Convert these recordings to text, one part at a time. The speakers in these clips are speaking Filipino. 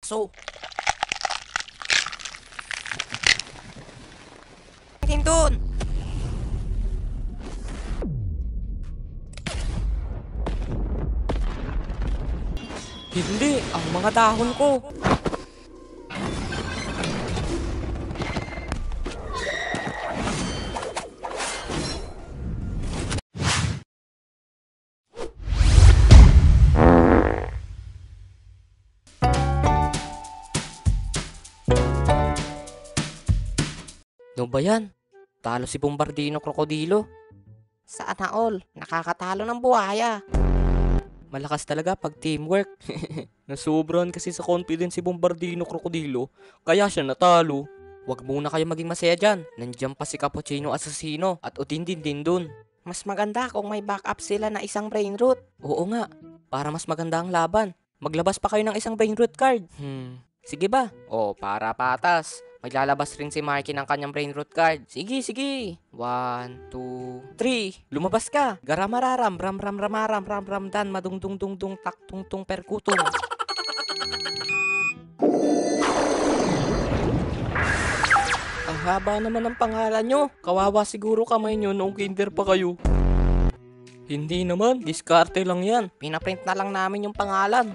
bakso. Tindon! Hindi, ang mga dahon ko. Ano ba yan? Talo si Bombardino Krokodilo. Sana all, nakakatalo ng buhaya. Malakas talaga pag teamwork. Nasobran kasi sa confidence si Bombardino Krokodilo, kaya siya natalo. Huwag muna kayo maging masaya dyan. Nandiyan pa si Cappuccino Assassino at Utindin din dun. Mas maganda kung may backup sila na isang brain root. Oo nga, para mas maganda ang laban. Maglabas pa kayo ng isang brain root card. Sige ba? O, para patas. Maglalabas rin si Marky ng kanyang brain root card. Sige, sige. 1, 2, 3. Lumabas ka. Garamararam, ram ram ramaram, ram ram dan, madungdung dung dung tak tung tung perkutung. Ang haba naman ng pangalan nyo. Kawawa siguro kamay nyo noong kinder pa kayo. Hindi naman, diskarte lang yan. Pinaprint na lang namin yung pangalan.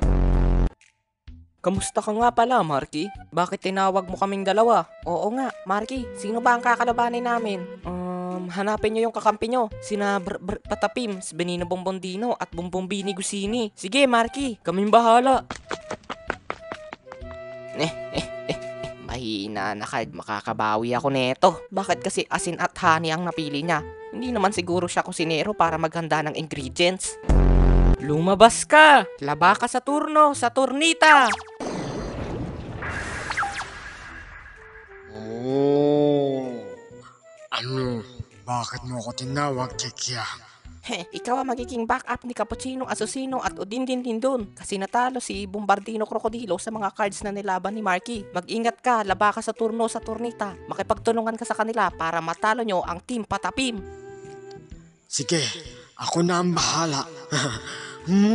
Kamusta ka nga pala, Marky? Bakit tinawag mo kaming dalawa? Oo nga, Marky, sino ba ang kakalabanin namin? Hanapin nyo yung kakampi nyo. Sina Patapim, Benino Bombondino at Bombombini Gusini. Sige, Marky, kaming bahala. Mahina na kahit makakabawi ako neto. Bakit kasi asin at honey ang napili niya? Hindi naman siguro siya kusinero para maghanda ng ingredients. Lumabas ka! Laba ka sa turno, sa turnita! Oh, ano? Bakit mo ako tinawag, Kikiam? Ikaw ang magiging backup ni Cappuccino Assassino at Udindin Dindon kasi natalo si Bombardino Krokodilo sa mga cards na nilaban ni Marky. Mag-ingat ka, laba ka sa turno sa turnita. Makipagtulungan ka sa kanila para matalo nyo ang Team Patapim. Sige, ako na ang bahala. Ang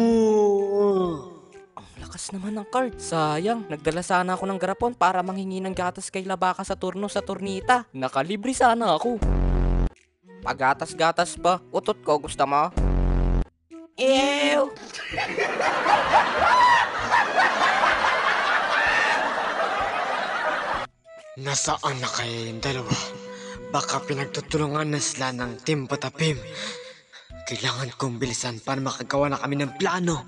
lakas naman ng card. Sayang, nagdala sana ako ng garapon para manghingi ng gatas kay Labaka sa turno sa turnita. Nakalibre sana ako. Pagatas-gatas pa. Utot ko, gusto mo? Ew! Nasaan na kaya yung dalawa? Baka pinagtutulungan na sila ng Team Patapim. Kailangan kong bilisan para makagawa na kami ng plano.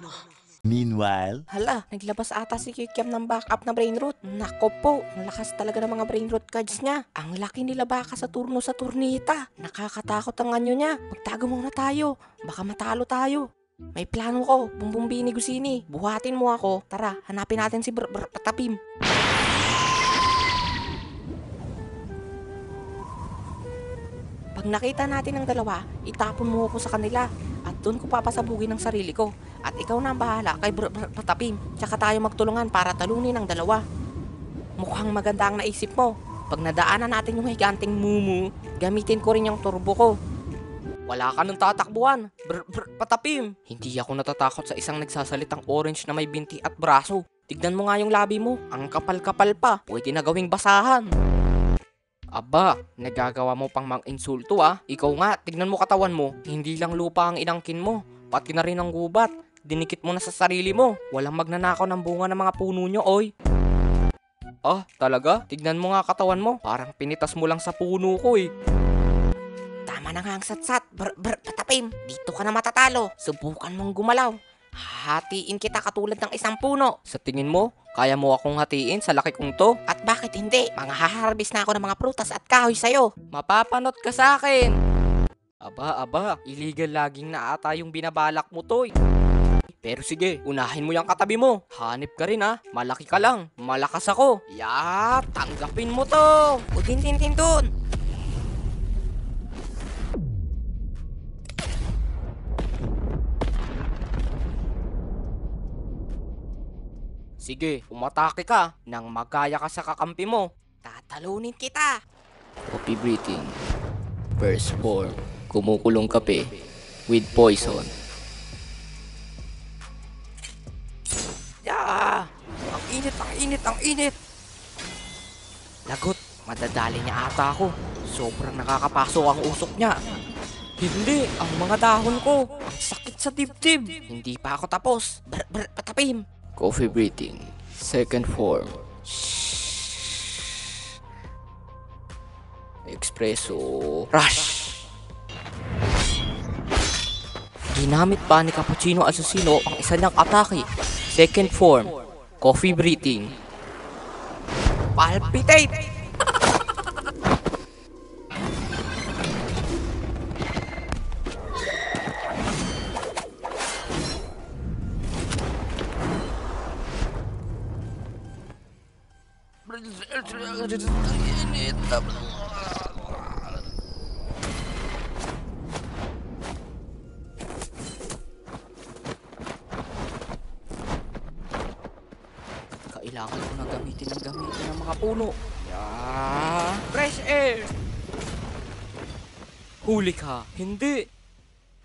Meanwhile, Hala, naglabas ata si Kikiam ng backup na brain root. Nako po, ang lakas talaga ng mga brain root cards niya. Ang laki nila baka sa turno sa turnita. Nakakatakot ang anyo niya. Magtago muna tayo. Baka matalo tayo. May plano ko, Bombombini Gusini. Buhatin mo ako. Tara, hanapin natin si Patapim. Pag nakita natin ang dalawa, itapon mo ako sa kanila. At doon ko papasabugin ang sarili ko. At ikaw na ang bahala kay Patapim. Tsaka tayo magtulungan para talunin ang dalawa. Mukhang maganda ang naisip mo. Pag nadaanan natin yung higanting mumu, gamitin ko rin yung turbo ko. Wala ka nang tatakbuhan, Patapim. Hindi ako natatakot sa isang nagsasalitang orange na may binti at braso. Tignan mo nga yung labi mo, ang kapal-kapal pa. Pwede na gawing basahan. Aba, nagagawa mo pang mang-insulto ah. Ikaw nga, tignan mo katawan mo. Hindi lang lupa ang inangkin mo, pati na rin ang gubat. Dinikit mo na sa sarili mo. Walang magnanakaw ng bunga ng mga puno nyo, oy. Ah, talaga? Tignan mo nga katawan mo. Parang pinitas mo lang sa puno ko eh. Tama na nga ang satsat, Patapim. Dito ka na matatalo. Subukan mong gumalaw. Hatiin kita katulad ng isang puno. Sa tingin mo, kaya mo akong hatiin sa laki kong to? At bakit hindi? Mga haharvest na ako ng mga prutas at kahoy sa'yo. Mapapanot ka sa akin. Aba, illegal laging na ata yung binabalak mo to eh. Pero sige, unahin mo yung katabi mo. Hanip ka rin ha, malaki ka lang. Malakas ako. Tanggapin mo to. Udin-tin-tin-dun. Sige, umatake ka nang magaya ka sa kakampi mo. Tatalunin kita. Copy breathing. Verse 4. Kumukulong kape with poison. Ang init, ang init, ang init. Lagot, madadali niya ata ako. Sobrang nakakapasok ang usok niya. Hindi, ang mga dahon ko. Ang sakit sa dibdib. Hindi pa ako tapos. Patapim. Coffee breathing. Second form. Espresso rush. Ginamit pa ni Cappuccino Assassino ang isa niyang atake. Second form. Coffee breathing. Palpitate. Kailangan ko na gamitin ng mga puno. Yeah. Fresh air! Huli ka! Hindi!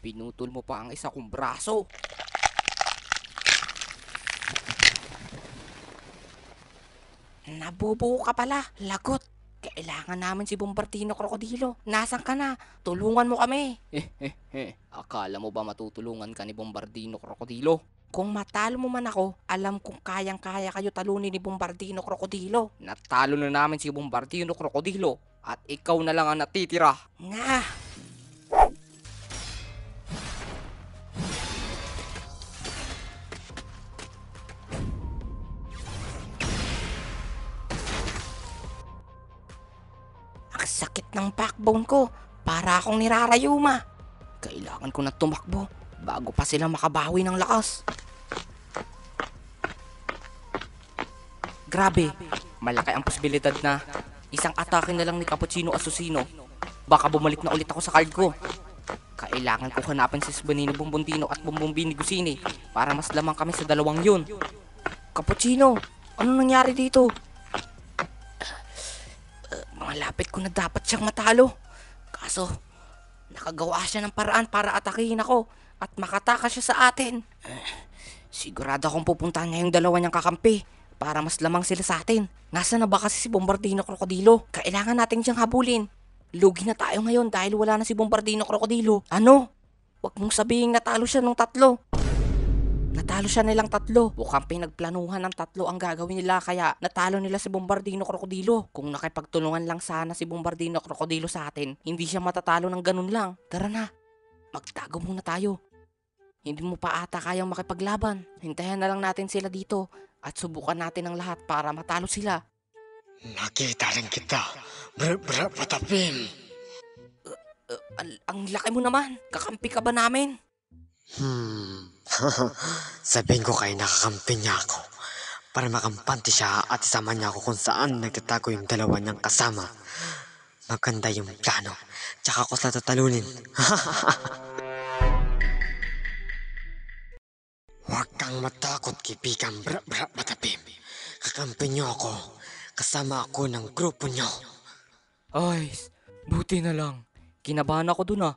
Pinutol mo pa ang isa kong braso. Nabubuo ka pala, lagot. Kailangan namin si Bombardino Krokodilo. Nasaan ka na? Tulungan mo kami. Akala mo ba matutulungan ka ni Bombardino Krokodilo? Kung matalo mo man ako, alam kong kayang-kaya kayo talunin ni Bombardino Krokodilo. Natalo na namin si Bombardino Krokodilo at ikaw na lang ang natitira. Nga! Ang sakit ng backbone ko. Para akong nirarayuma. Kailangan ko na tumakbo bago pa sila makabawi ng lakas. Grabe, malaki ang posibilidad na isang atake na lang ni Cappuccino Assassino. Baka bumalik na ulit ako sa card ko. Kailangan ko hanapin si Sbanino Bombondino at Bombombini Gusini para mas lamang kami sa dalawang yun. Cappuccino, ano nangyari dito? Malapit ko na dapat siyang matalo. Kaso, nakagawa siya ng paraan para atakihin ako at makatakas siya sa atin. Sigurado akong pupuntahan niya yung dalawa niyang kakampi para mas lamang sila sa atin. Nasaan na ba kasi si Bombardino Krokodilo? Kailangan natin siyang habulin. Lugi na tayo ngayon dahil wala na si Bombardino Krokodilo. Ano? Huwag mong sabihin natalo siya nung tatlo. Natalo siya nilang tatlo. Mukhang pinagplanuhan ng tatlo ang gagawin nila kaya natalo nila si Bombardino Krokodilo. Kung nakipagtulungan lang sana si Bombardino Krokodilo sa atin, hindi siya matatalo ng ganun lang. Tara na, magtago muna tayo. Hindi mo pa ata kayang makipaglaban. Hintayan na lang natin sila dito at subukan natin ang lahat para matalo sila. Nakita rin kita. Patapim. Ang laki mo naman. Kakampi ka ba namin? Sabihin ko kayo nakakampi niya ako para makampante siya at isama niya ako kung saan nagtatago yung dalawa niyang kasama. Maganda yung plano. Tsaka ko sila tatalunin. Huwag kang matakot, kaibigan Patapim. Kakampi niyo ako. Kasama ako ng grupo niyo. Ay, buti na lang. Kinabahan ako dun ah.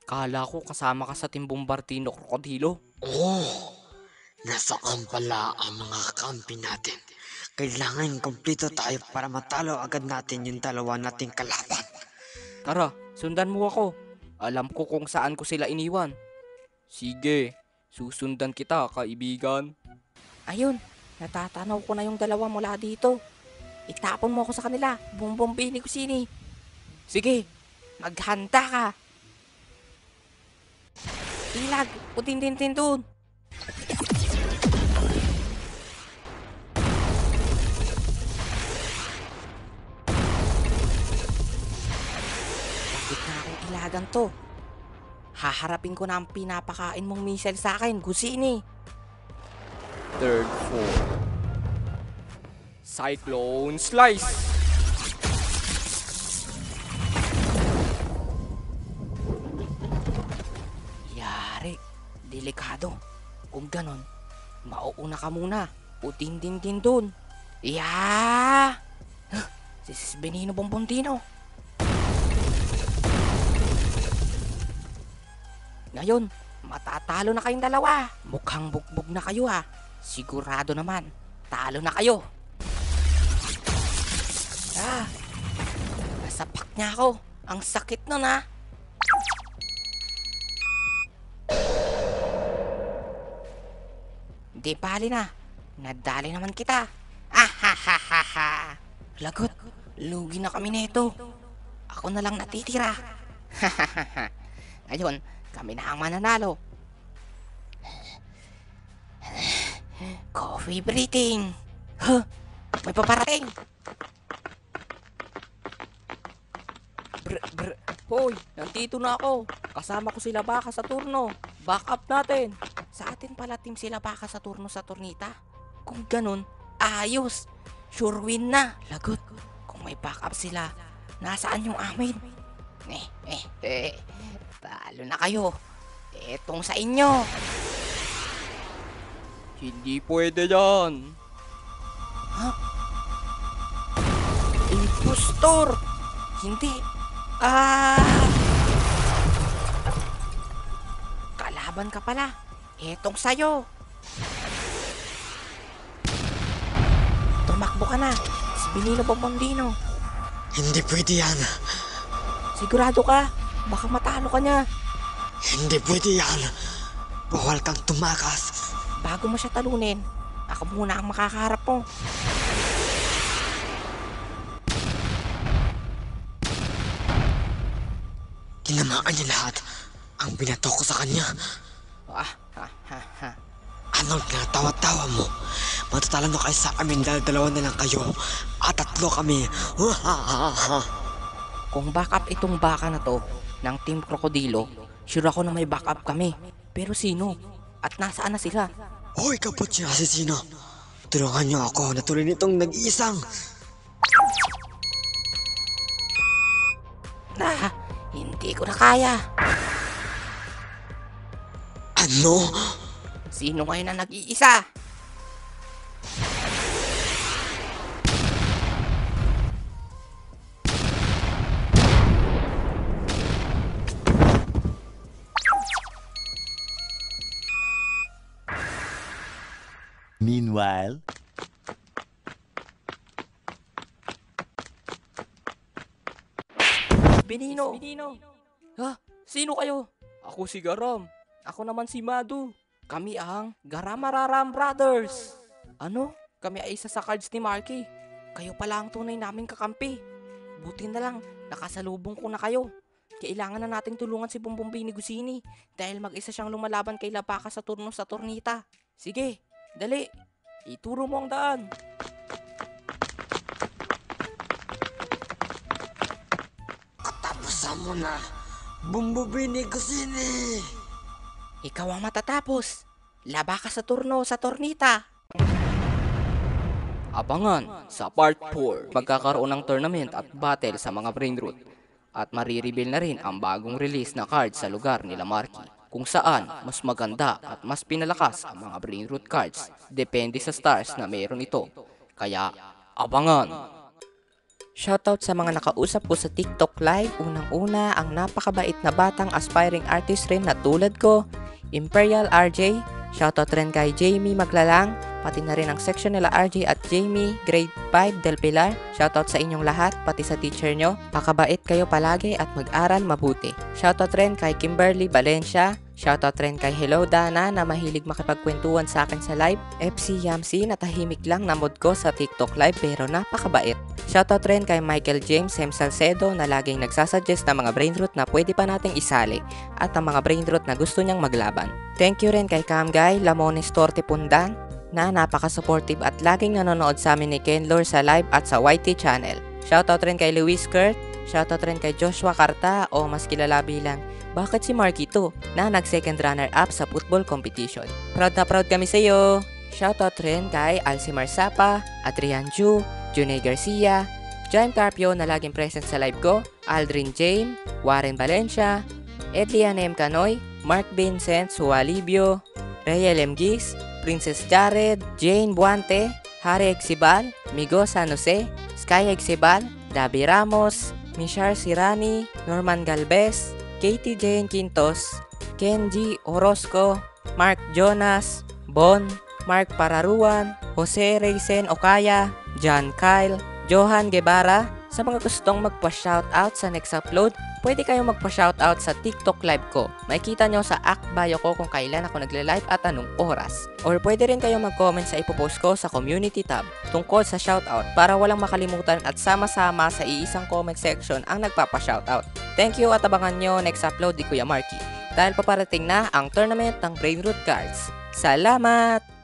Kala ko kasama ka sa Team Bombardino Krokodilo. Oo. Nasaan pala ang mga kakampi natin? Kailangan kumpleto tayo para matalo agad natin yung dalawa nating kalaban. Tara, sundan mo ako. Alam ko kung saan ko sila iniwan. Sige, susundan kita, kaibigan. Ayun, natatanaw ko na yung dalawa mula dito. Itapon mo ako sa kanila, Bombombini Gusini. Sige, maghanda ka. Ilag, utin-tin-tin dun. Bakit na akong ilagan to? Haharapin ko na ang pinapakain mong missile sa akin, Gusini. Third form. Cyclone Slice! Yari, delikado. Kung ganon, mauuna ka muna. Utin-tin-tin dun. Yeah! This is Benino Bombondino. Ngayon, matatalo na kayong dalawa. Mukhang bugbog na kayo ha. Sigurado naman. Talo na kayo. Nasapak niya ako. Ang sakit nun ha. Di bali na. Nadali naman kita. Lagot, lugi na kami nito. Ako na lang natitira. Ngayon, kami na ang mananalo. Coffee breathing. Huh? May paparating. Hoy, nandito na ako. Kasama ko sila Baka sa turno. Back up natin. Sa atin pala team sila Baka sa turno sa turnita. Kung ganun, ayos. Sure win na. Lagot, kung may backup sila, nasaan yung amin? Talo na kayo. Etong sa inyo. Hindi pwede yan. Ha? Impostor! Hindi. Kalaban ka pala. Etong sayo. Tumakbo ka na. Si Benino Bombondino. Hindi pwede yan. Sigurado ka? Baka matalo ka niya. Hindi pwede yan. Bawal kang tumakas. Bago mo siya talunin, ako muna ang makakaharap mo. Tinamaan niya lahat ang binato ko sa kanya. Anong tinatawa-tawa mo? Matatalo na kayo sa amin dahil dalawa na lang kayo at tatlo kami. Kung backup itong baka na to ng Team Krokodilo, sure ako na may backup kami. Pero sino? At nasaan na sila? Hoy, kapot siya si Sino. Tulungan niyo ako na tuloy nitong nag-iisang. Hindi ko na kaya. Ano? Sino ngayon na nag-iisa? Meanwhile, Benino! Ha? Sino kayo? Ako si Garam. Ako naman si Madu. Kami ang Garamararam Brothers. Ano? Kami ay isa sa cards ni Marky. Kayo pala ang tunay naming kakampi. Buti na lang, nakasalubong ko na kayo. Kailangan na nating tulungan si Bombombini Gusini dahil mag-isa siyang lumalaban kay Labaka sa turno sa turnita. Sige, dali. Ituro mo ang daan. Katapusan mo na. Bombombini Gusini. Ikaw ang matatapos. Labaka sa turno sa turnita. Abangan sa part 4. Magkakaroon ng tournament at battle sa mga brainroot. At marireveal na rin ang bagong release na card sa lugar nila Marky. Kung saan mas maganda at mas pinalakas ang mga brainroot cards. Depende sa stars na mayroon ito. Kaya abangan! Shoutout sa mga nakausap ko sa TikTok Live. Unang-una ang napakabait na batang aspiring artist rin na tulad ko, Imperial RJ. Shoutout rin kay Jamie Maglalang, pati na rin ang section nila RJ at Jamie, grade 5 Del Pilar. Shoutout sa inyong lahat, pati sa teacher nyo. Pakabait kayo palagi at mag-aral mabuti. Shoutout rin kay Kimberly Valencia. Shoutout rin kay Hello Dana na mahilig makipagkwentuhan sa akin sa live. FC Yamsi na tahimik lang na mood ko sa TikTok live pero napakabait. Shoutout rin kay Michael James M. Salcedo na laging nagsasuggest ng mga brainroot na pwede pa nating isali at ang mga brainroot na gusto niyang maglaban. Thank you rin kay Camguy Lamones Torte Pundan na napaka-supportive at laging nanonood sa amin ni Ken Lore sa live at sa YT channel. Shoutout rin kay Luis Kurt. Shoutout rin kay Joshua Carta o mas kilala bilang Bakit si Marky to na nag-second runner-up sa football competition. Proud na proud kami sa iyo! Shoutout rin kay Alcimar Sapa, Adrian Ju, Junay Garcia, Jaime Carpio na laging present sa live ko, Aldrin James, Warren Valencia, Edlian M. Canoy, Mark Vincent Sualibio, Rayel M. Gis, Princess Jared, Jane Buante, Harry Exibal, Migo San Jose, Sky Exibal, Dabi Ramos, Mishar Sirani, Norman Galvez, Katie Jane Quintos, Kenji Orozco, Mark Jonas, Bon, Mark Pararuan, Jose Reysen Okaya, John Kyle, Johan Guevara. Sa mga gustong magpa-shoutout sa next upload, pwede kayong magpa-shoutout sa TikTok live ko. Makikita nyo sa act bio ko kung kailan ako nagle-live at anong oras. Or pwede rin kayong mag-comment sa ipopost ko sa community tab tungkol sa shoutout para walang makalimutan at sama-sama sa iisang comment section ang nagpapa-shoutout. Thank you at abangan nyo next upload ni Kuya Marky dahil paparating na ang tournament ng Brainroot Cards. Salamat!